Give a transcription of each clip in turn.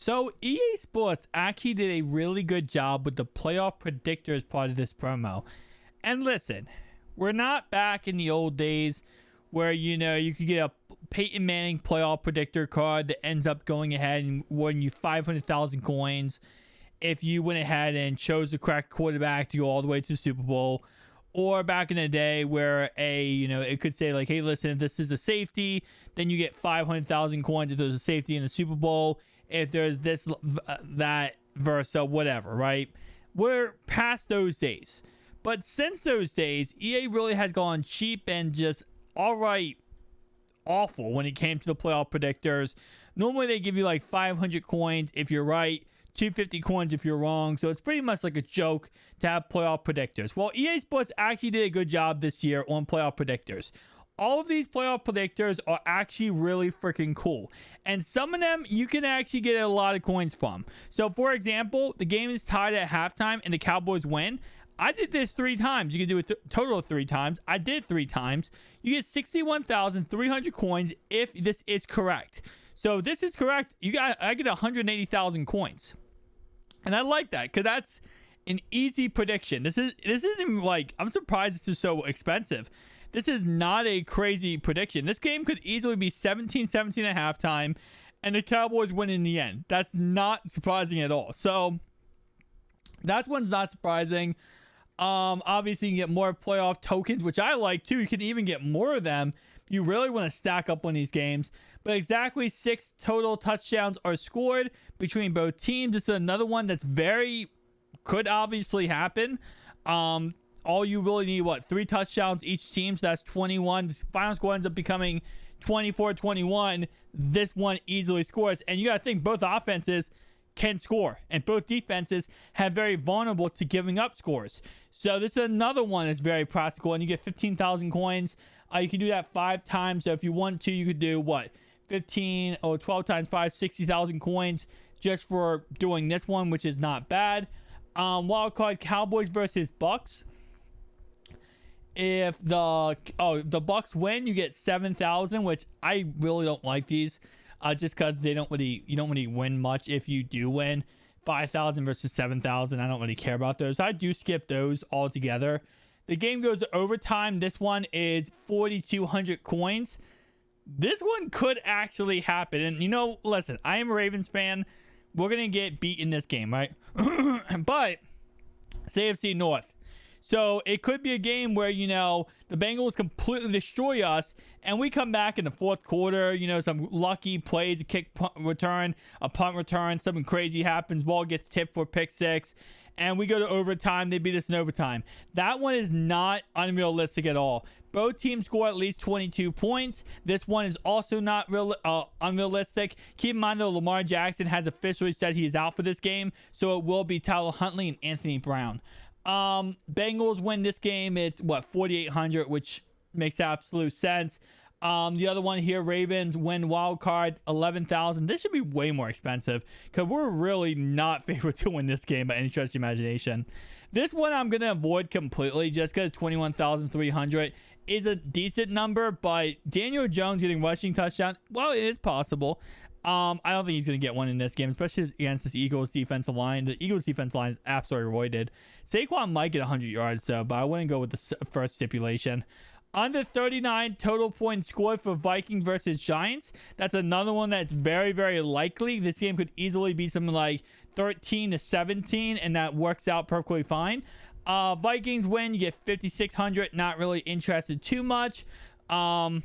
So EA Sports actually did a really good job with the playoff predictors part of this promo. And listen, we're not back in the old days where you could get a Peyton Manning playoff predictor card that ends up going ahead and awarding you 500,000 coins if you went ahead and chose the correct quarterback to go all the way to the Super Bowl. Or back in the day where it could say like, hey, listen, if this is a safety, then you get 500,000 coins if there's a safety in the Super Bowl. If there's this, that, versa, whatever, right? We're past those days. But since those days, EA really has gone cheap and just awful when it came to the playoff predictors. Normally they give you like 500 coins if you're right, 250 coins if you're wrong. So it's pretty much like a joke to have playoff predictors. Well, EA Sports actually did a good job this year on playoff predictors. All of these playoff predictors are actually really freaking cool. And some of them you can actually get a lot of coins from. So for example, the game is tied at halftime and the Cowboys win. I did this 3 times. You can do it total of 3 times. I did 3 times. You get 61,300 coins if this is correct. So if this is correct, I get 180,000 coins. And I like that because that's an easy prediction. This isn't like, I'm surprised this is so expensive. This is not a crazy prediction. This game could easily be 17-17 at halftime and the Cowboys win in the end. That's not surprising at all. So that one's not surprising. Obviously you can get more playoff tokens, which I like too. You can even get more of them. You really want to stack up on these games. But exactly 6 total touchdowns are scored between both teams. This is another one that's could obviously happen. All you really need, 3 touchdowns each team, so that's 21. The final score ends up becoming 24-21. This one easily scores. And you got to think both offenses can score, and both defenses have very vulnerable to giving up scores. So this is another one that's very practical, and you get 15,000 coins. You can do that 5 times. So if you want to, you could do 15 or 12 times 5, 60,000 coins just for doing this one, which is not bad. Wild card Cowboys versus Bucks. If the Bucks win, you get 7,000, which I really don't like these. Just because you don't really win much if you do win. 5,000 versus 7,000. I don't really care about those. I do skip those altogether. The game goes to overtime. This one is 4,200 coins. This one could actually happen. And listen, I am a Ravens fan. We're going to get beat in this game, right? But it's AFC North. So it could be a game where, the Bengals completely destroy us and we come back in the fourth quarter, some lucky plays, a kick return, a punt return, something crazy happens, ball gets tipped for pick 6, and we go to overtime. They beat us in overtime. That one is not unrealistic at all. Both teams score at least 22 points. This one is also not unrealistic. Keep in mind, though, Lamar Jackson has officially said he is out for this game, so it will be Tyler Huntley and Anthony Brown. Bengals win this game. It's 4,800, which makes absolute sense. The other one here, Ravens win wild card 11,000. This should be way more expensive because we're really not favored to win this game by any stretch of imagination. This one I'm going to avoid completely just because 21,300 is a decent number, but Daniel Jones getting rushing touchdown, well, it is possible. I don't think he's going to get one in this game, especially against this Eagles defensive line. The Eagles defensive line is absolutely roided. Saquon might get 100 yards, but I wouldn't go with the first stipulation. Under 39 total points scored for Vikings versus Giants. That's another one that's very, very likely. This game could easily be something like 13-17, and that works out perfectly fine. Vikings win, you get 5,600. Not really interested too much. For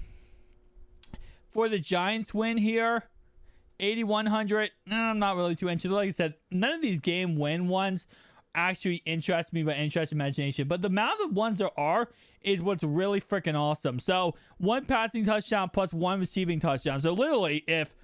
the Giants win here, 8,100. I'm not really too interested. Like I said, none of these game win ones actually interest me by any stretch of imagination. But the amount of ones there are is what's really freaking awesome. So 1 passing touchdown plus 1 receiving touchdown. So literally, if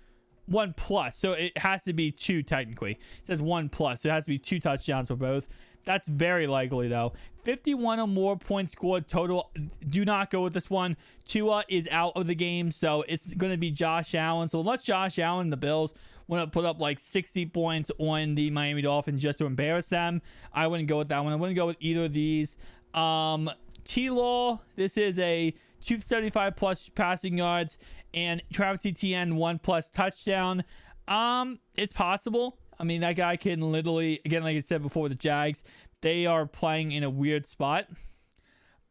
1 plus, so it has to be 2 technically. It says 1 plus, so it has to be 2 touchdowns for both. That's very likely though. 51 or more points scored total. Do not go with this one. Tua is out of the game, so it's going to be Josh Allen. So unless Josh Allen and the Bills want to put up like 60 points on the Miami Dolphins just to embarrass them, I wouldn't go with that one. I wouldn't go with either of these. T-Law, this is a 275 plus passing yards, and Travis Etienne 1 plus touchdown. It's possible. I mean, that guy can literally, again, like I said before, the Jags, they are playing in a weird spot.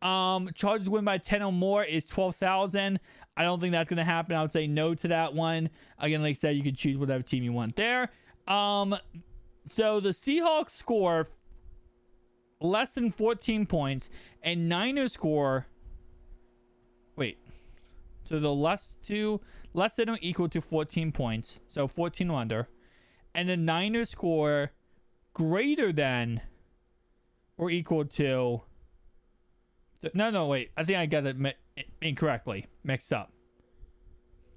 Chargers win by 10 or more is 12,000. I don't think that's going to happen. I would say no to that one. Again, like I said, you can choose whatever team you want there. So the Seahawks score less than 14 points, and Niners score. Wait. So the less than or equal to 14 points. So 14 or under. And the Niners score greater than or equal to. No, wait. I think I got it incorrectly. Mixed up.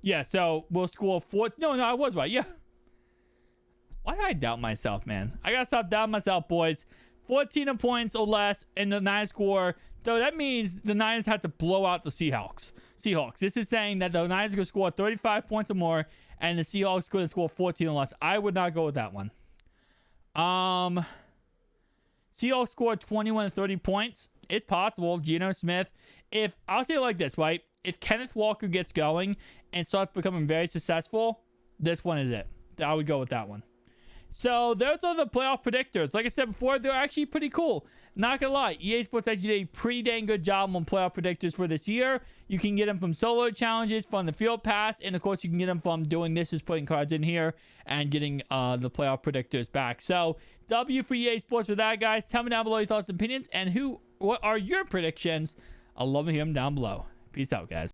Yeah, so we'll score 4. No, I was right. Yeah. Why do I doubt myself, man? I gotta stop doubting myself, boys. 14 points or less, and the Niners score. So that means the Niners have to blow out the Seahawks. This is saying that the Niners are going to score 35 points or more, and the Seahawks are going to score 14 or less. I would not go with that one. Seahawks scored 21 to 30 points. It's possible. Geno Smith. I'll say it like this, right? If Kenneth Walker gets going and starts becoming very successful, this one is it. I would go with that one. So those are the playoff predictors. Like I said before, they're actually pretty cool. Not gonna lie, EA Sports actually did a pretty dang good job on playoff predictors for this year. You can get them from solo challenges, from the field pass, and of course you can get them from doing this, is putting cards in here and getting the playoff predictors back. So W for EA Sports for that, guys. Tell me down below your thoughts and opinions, and what are your predictions? I'd love to hear them down below. Peace out, guys.